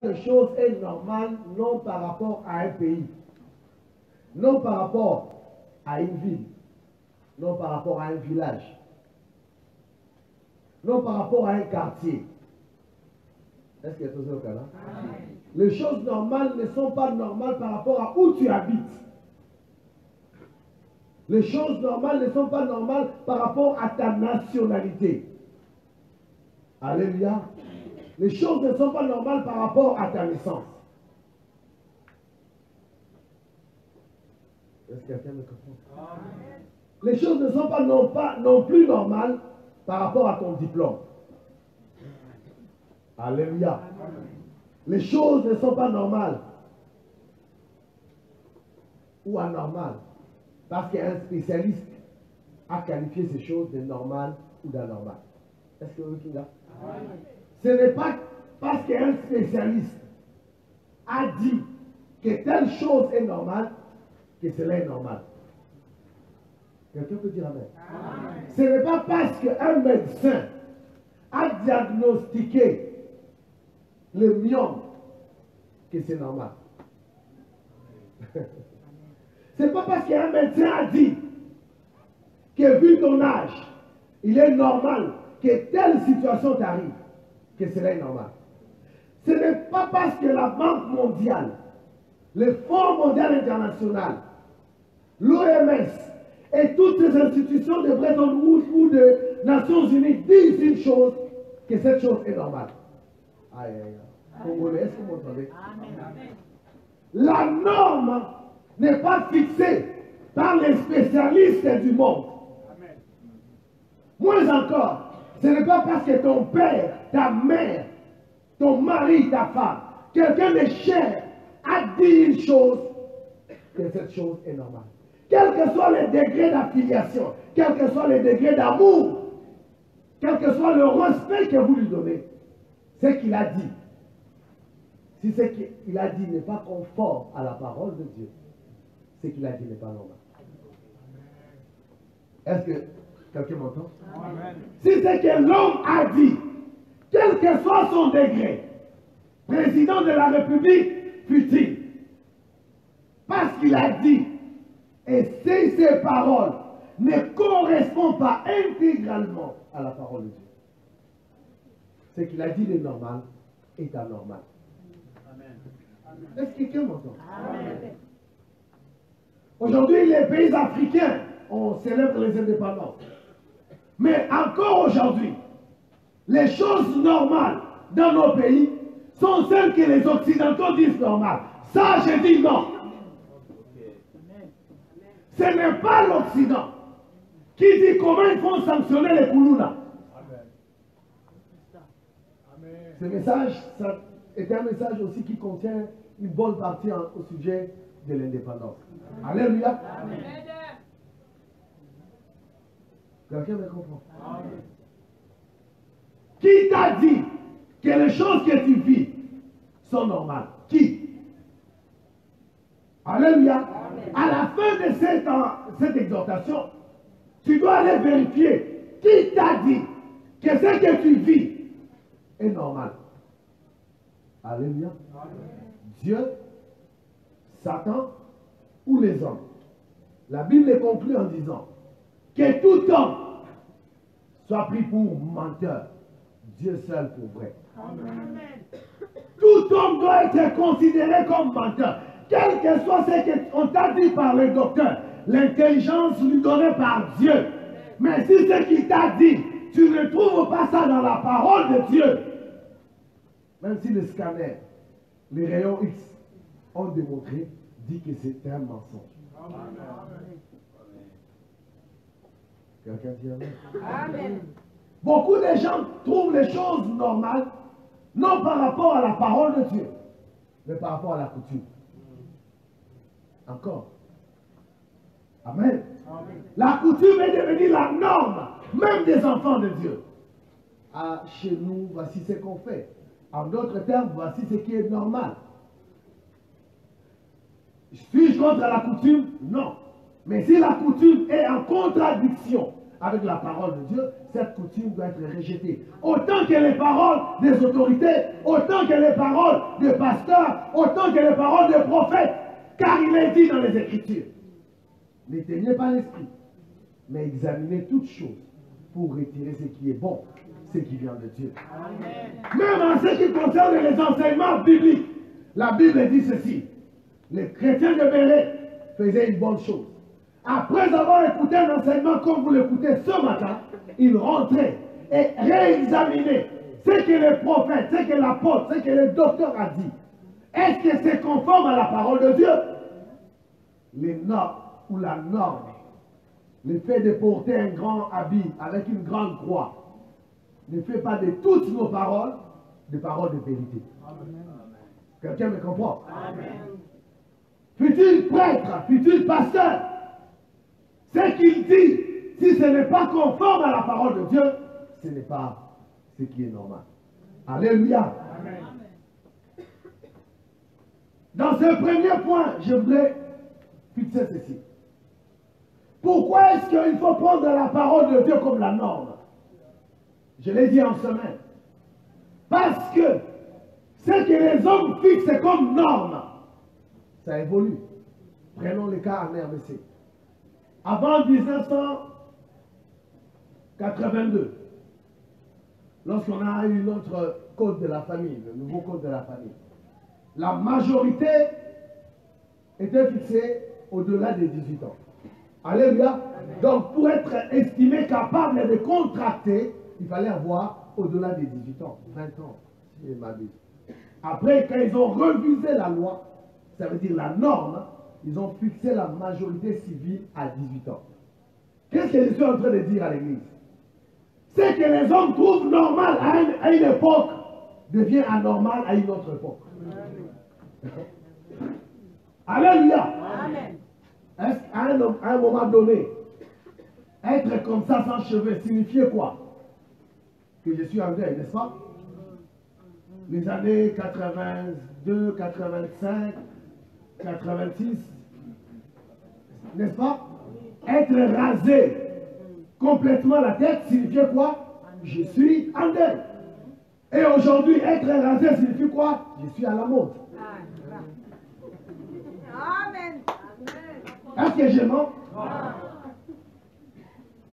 Quelque chose est normal non par rapport à un pays, non par rapport à une ville, non par rapport à un village, non par rapport à un quartier. Est-ce qu'il y a tout ça au Canada? Les choses normales ne sont pas normales par rapport à où tu habites. Les choses normales ne sont pas normales par rapport à ta nationalité. Alléluia. Les choses ne sont pas normales par rapport à ta naissance. Est-ce que quelqu'un me comprend? Les choses ne sont pas non plus normales par rapport à ton diplôme. Alléluia. Les choses ne sont pas normales ou anormales parce qu'un spécialiste a qualifié ces choses de normales ou d'anormales. Est-ce que vous êtes là? Ce n'est pas parce qu'un spécialiste a dit que telle chose est normale que cela est normal. Quelqu'un peut dire amen? Ce n'est pas parce qu'un médecin a diagnostiqué le myome que c'est normal. Ce n'est pas parce qu'un médecin a dit que vu ton âge, il est normal que telle situation t'arrive que cela est normal. Ce n'est pas parce que la Banque mondiale, le Fonds mondial international, l'OMS et toutes les institutions de Bretton Woods ou de Nations Unies disent une chose que cette chose est normale. Aïe, aïe, aïe. Congolais, est-ce que vous m'entendez? La norme n'est pas fixée par les spécialistes du monde. Moins encore, ce n'est pas parce que ton père, ta mère, ton mari, ta femme, quelqu'un de cher a dit une chose que cette chose est normale. Quel que soit le degré d'affiliation, quel que soit le degré d'amour, quel que soit le respect que vous lui donnez, ce qu'il a dit, si ce qu'il a dit n'est pas conforme à la parole de Dieu, ce qu'il a dit n'est pas normal. Est-ce que quelqu'un m'entend? Si ce que l'homme a dit, quel que soit son degré, président de la République fut-il, parce qu'il a dit, et si ces paroles ne correspondent pas intégralement à la parole de Dieu, ce qu'il a dit de normal est anormal. Est-ce que quelqu'un m'entend? Aujourd'hui, les pays africains, on célèbre les indépendances. Mais encore aujourd'hui, les choses normales dans nos pays sont celles que les Occidentaux disent normales. Ça, je dis non. Ce n'est pas l'Occident qui dit comment ils font sanctionner les Koulouna. Ce message est un message aussi qui contient une bonne partie au sujet de l'indépendance. Alléluia. Quelqu'un me comprend? Qui t'a dit que les choses que tu vis sont normales? Qui? Alléluia. À la fin de cette exhortation, tu dois aller vérifier qui t'a dit que ce que tu vis est normal. Alléluia. Dieu, Satan ou les hommes. La Bible conclut en disant que tout homme soit pris pour menteur, Dieu seul pour vrai. Amen. Tout homme doit être considéré comme menteur. Quel que soit ce qu'on t'a dit par le docteur, l'intelligence lui donnée par Dieu. Mais si ce qu'il t'a dit, tu ne trouves pas ça dans la parole de Dieu, même si le scanner, les rayons X ont démontré, dit que c'est un mensonge. Amen. Quelqu'un dit amen? Amen. Beaucoup de gens trouvent les choses normales, non par rapport à la parole de Dieu, mais par rapport à la coutume. Encore. Amen. Amen. La coutume est devenue la norme, même des enfants de Dieu. Ah, chez nous, voici ce qu'on fait. En d'autres termes, voici ce qui est normal. Suis-je contre la coutume? Non. Mais si la coutume est en contradiction avec la parole de Dieu, cette coutume doit être rejetée. Autant que les paroles des autorités, autant que les paroles des pasteurs, autant que les paroles des prophètes, car il est dit dans les Écritures. N'éteignez pas l'esprit, mais examinez toutes choses pour retirer ce qui est bon, ce qui vient de Dieu. Amen. Même en ce qui concerne les enseignements bibliques, la Bible dit ceci. Les chrétiens de Béret faisaient une bonne chose. Après avoir écouté un enseignement comme vous l'écoutez ce matin, ils rentraient et réexaminaient ce que les prophètes, ce que l'apôtre, ce que le docteur a dit. Est-ce que c'est conforme à la parole de Dieu? Les normes ou la norme, le fait de porter un grand habit avec une grande croix, ne fait pas de toutes nos paroles des paroles de vérité. Quelqu'un me comprend? Amen. Futur prêtre, futur pasteur, ce qu'il dit, si ce n'est pas conforme à la parole de Dieu, ce n'est pas ce qui est normal. Alléluia. Amen. Dans ce premier point, je voudrais fixer ceci. Pourquoi est-ce qu'il faut prendre la parole de Dieu comme la norme? Je l'ai dit en semaine. Parce que ce que les hommes fixent comme norme, ça évolue. Prenons le cas en RDC. Avant 1982, lorsqu'on a eu notre code de la famille, le nouveau code de la famille, la majorité était fixée au-delà des 18 ans. Alléluia. Donc pour être estimé capable de contracter, il fallait avoir au-delà des 18 ans, 20 ans, si je m'abuse. Après, quand ils ont revisé la loi, ça veut dire la norme, ils ont fixé la majorité civile à 18 ans. Qu'est-ce que je suis en train de dire à l'église? C'est que les hommes trouvent normal à une époque, devient anormal à une autre époque. Alléluia. Amen. À un moment donné, être comme ça sans cheveux signifiait quoi? Que je suis en deuil, n'est-ce pas? Les années 82, 85, 86, n'est-ce pas? Être rasé complètement la tête signifiait quoi? Je suis en deuil. Et aujourd'hui, être rasé signifie quoi? Je suis à la mode. Amen. Est-ce que je mens?